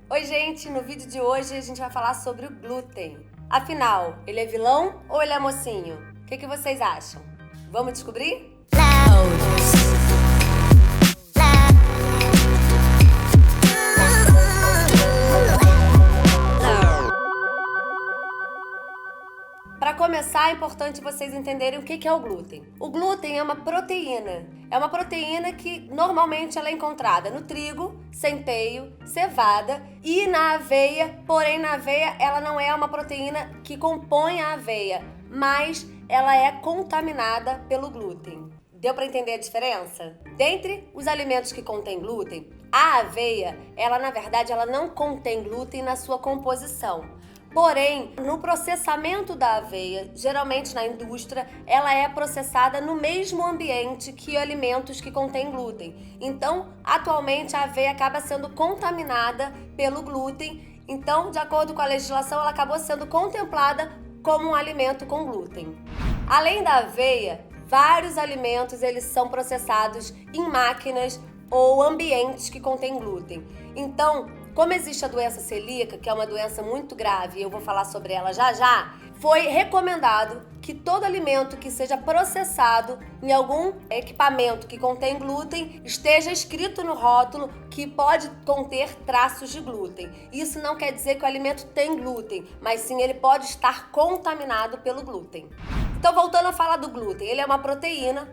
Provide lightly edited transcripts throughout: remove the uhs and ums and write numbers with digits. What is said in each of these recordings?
Oi, gente! No vídeo de hoje a gente vai falar sobre o glúten. Afinal, ele é vilão ou ele é mocinho? O que vocês acham? Vamos descobrir? Para começar, é importante vocês entenderem o que é o glúten. O glúten é uma proteína. É uma proteína que normalmente ela é encontrada no trigo, centeio, cevada e na aveia. Porém, na aveia ela não é uma proteína que compõe a aveia, mas ela é contaminada pelo glúten. Deu para entender a diferença? Dentre os alimentos que contêm glúten, a aveia, ela na verdade ela não contém glúten na sua composição. Porém, no processamento da aveia, geralmente na indústria, ela é processada no mesmo ambiente que alimentos que contêm glúten. Então, atualmente a aveia acaba sendo contaminada pelo glúten. Então, de acordo com a legislação, ela acabou sendo contemplada como um alimento com glúten. Além da aveia, vários alimentos eles são processados em máquinas ou ambientes que contêm glúten. Então, como existe a doença celíaca, que é uma doença muito grave, e eu vou falar sobre ela já, foi recomendado que todo alimento que seja processado em algum equipamento que contém glúten esteja escrito no rótulo que pode conter traços de glúten. Isso não quer dizer que o alimento tem glúten, mas sim ele pode estar contaminado pelo glúten. Então, voltando a falar do glúten, ele é uma proteína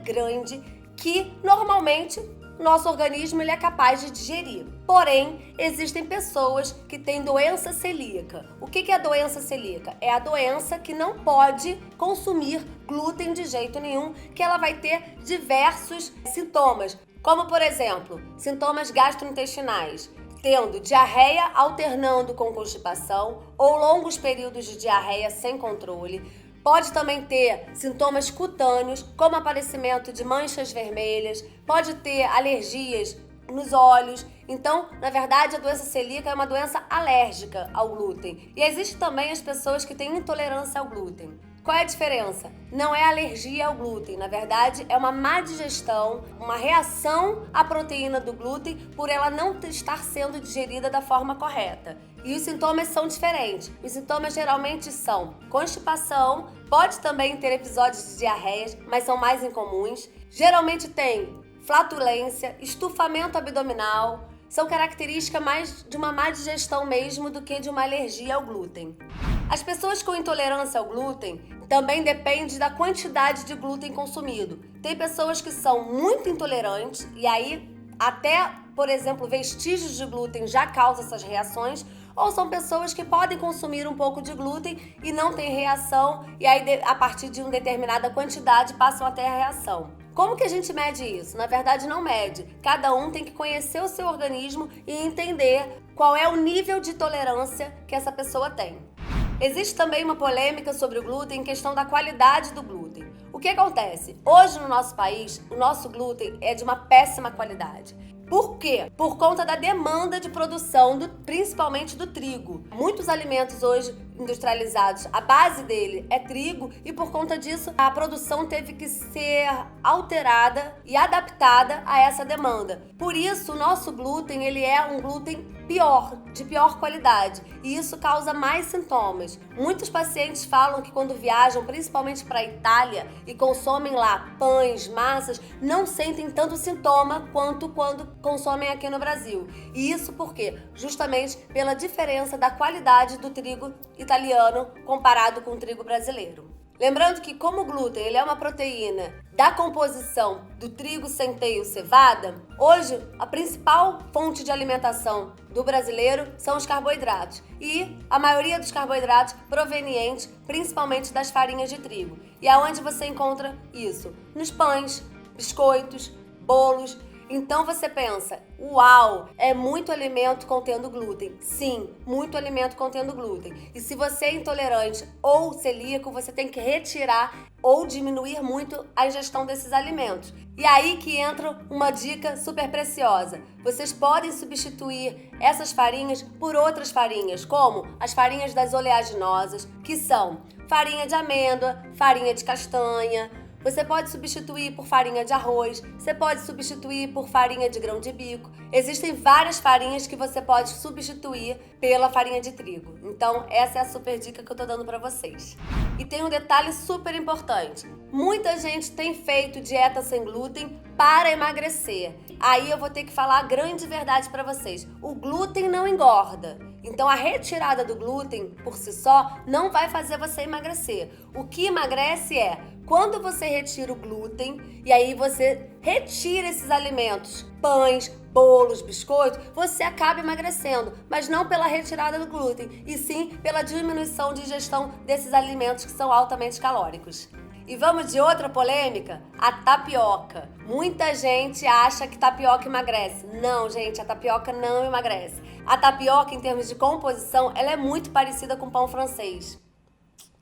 grande que normalmente nosso organismo ele é capaz de digerir. Porém, existem pessoas que têm doença celíaca. O que é a doença celíaca? É a doença que não pode consumir glúten de jeito nenhum, que ela vai ter diversos sintomas, como por exemplo, sintomas gastrointestinais, tendo diarreia alternando com constipação ou longos períodos de diarreia sem controle. Pode também ter sintomas cutâneos, como aparecimento de manchas vermelhas, pode ter alergias nos olhos. Então, na verdade, a doença celíaca é uma doença alérgica ao glúten. E existe também as pessoas que têm intolerância ao glúten. Qual é a diferença? Não é alergia ao glúten, na verdade é uma má digestão, uma reação à proteína do glúten por ela não estar sendo digerida da forma correta. E os sintomas são diferentes. Os sintomas geralmente são constipação, pode também ter episódios de diarreias, mas são mais incomuns. Geralmente tem flatulência, estufamento abdominal, são características mais de uma má digestão mesmo do que de uma alergia ao glúten. As pessoas com intolerância ao glúten também depende da quantidade de glúten consumido. Tem pessoas que são muito intolerantes e aí até, por exemplo, vestígios de glúten já causam essas reações, ou são pessoas que podem consumir um pouco de glúten e não tem reação e aí a partir de uma determinada quantidade passam a ter a reação. Como que a gente mede isso? Na verdade não mede. Cada um tem que conhecer o seu organismo e entender qual é o nível de tolerância que essa pessoa tem. Existe também uma polêmica sobre o glúten em questão da qualidade do glúten. O que acontece? Hoje no nosso país, o nosso glúten é de uma péssima qualidade. Por quê? Por conta da demanda de produção, principalmente do trigo. Muitos alimentos hoje industrializados, a base dele é trigo e por conta disso a produção teve que ser alterada e adaptada a essa demanda. Por isso o nosso glúten ele é um glúten de pior qualidade e isso causa mais sintomas. Muitos pacientes falam que quando viajam, principalmente para a Itália e consomem lá pães, massas, não sentem tanto sintoma quanto quando consomem aqui no Brasil. E isso por quê? Justamente pela diferença da qualidade do trigo italiano comparado com o trigo brasileiro. Lembrando que como o glúten ele é uma proteína da composição do trigo, centeio, cevada, hoje a principal fonte de alimentação do brasileiro são os carboidratos e a maioria dos carboidratos provenientes principalmente das farinhas de trigo. E aonde você encontra isso? Nos pães, biscoitos, bolos. Então você pensa, uau, é muito alimento contendo glúten. Sim, muito alimento contendo glúten. E se você é intolerante ou celíaco, você tem que retirar ou diminuir muito a ingestão desses alimentos. E aí que entra uma dica super preciosa. Vocês podem substituir essas farinhas por outras farinhas, como as farinhas das oleaginosas, que são farinha de amêndoa, farinha de castanha, Você pode substituir por farinha de arroz, você pode substituir por farinha de grão de bico. Existem várias farinhas que você pode substituir pela farinha de trigo. Então, essa é a super dica que eu tô dando pra vocês. E tem um detalhe super importante. Muita gente tem feito dieta sem glúten para emagrecer. Aí eu vou ter que falar a grande verdade pra vocês. O glúten não engorda. Então, a retirada do glúten, por si só, não vai fazer você emagrecer. O que emagrece é quando você retira o glúten e aí você retira esses alimentos, pães, bolos, biscoitos, você acaba emagrecendo, mas não pela retirada do glúten, e sim pela diminuição de ingestão desses alimentos que são altamente calóricos. E vamos de outra polêmica? A tapioca. Muita gente acha que tapioca emagrece. Não, gente, a tapioca não emagrece. A tapioca, em termos de composição, ela é muito parecida com pão francês.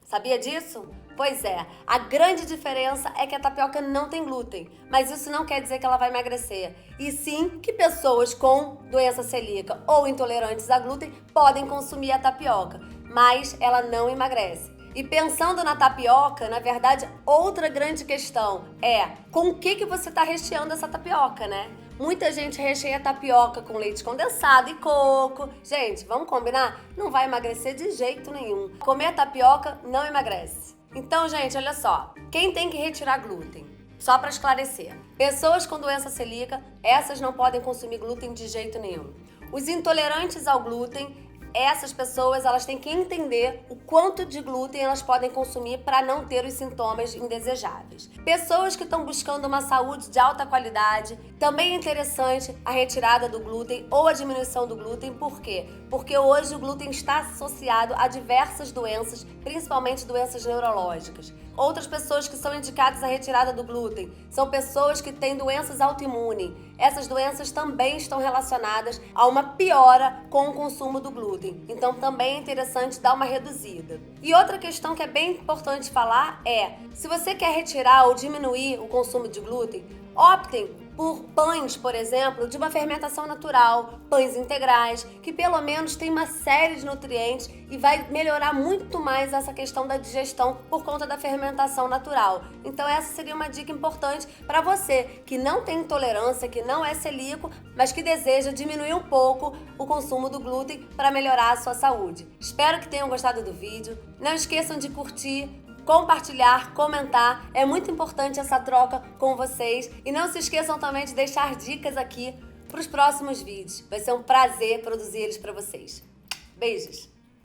Sabia disso? Pois é, a grande diferença é que a tapioca não tem glúten, mas isso não quer dizer que ela vai emagrecer. E sim que pessoas com doença celíaca ou intolerantes a glúten podem consumir a tapioca, mas ela não emagrece. E pensando na tapioca, na verdade, outra grande questão é com o que você está recheando essa tapioca, né? Muita gente recheia a tapioca com leite condensado e coco. Gente, vamos combinar? Não vai emagrecer de jeito nenhum. Comer tapioca não emagrece. Então, gente, olha só. Quem tem que retirar glúten? Só para esclarecer. Pessoas com doença celíaca, essas não podem consumir glúten de jeito nenhum. Os intolerantes ao glúten, essas pessoas, elas têm que entender o quanto de glúten elas podem consumir para não ter os sintomas indesejáveis. Pessoas que estão buscando uma saúde de alta qualidade, também é interessante a retirada do glúten ou a diminuição do glúten. Por quê? Porque hoje o glúten está associado a diversas doenças, principalmente doenças neurológicas. Outras pessoas que são indicadas a retirada do glúten são pessoas que têm doenças autoimunes. Essas doenças também estão relacionadas a uma piora com o consumo do glúten. Então também é interessante dar uma reduzida. E outra questão que é bem importante falar é, se você quer retirar ou diminuir o consumo de glúten, optem por pães, por exemplo, de uma fermentação natural, pães integrais, que pelo menos tem uma série de nutrientes e vai melhorar muito mais essa questão da digestão por conta da fermentação natural. Então essa seria uma dica importante para você que não tem intolerância, que não é celíaco, mas que deseja diminuir um pouco o consumo do glúten para melhorar a sua saúde. Espero que tenham gostado do vídeo. Não esqueçam de curtir, compartilhar, comentar. É muito importante essa troca com vocês. E não se esqueçam também de deixar dicas aqui para os próximos vídeos. Vai ser um prazer produzir eles para vocês. Beijos!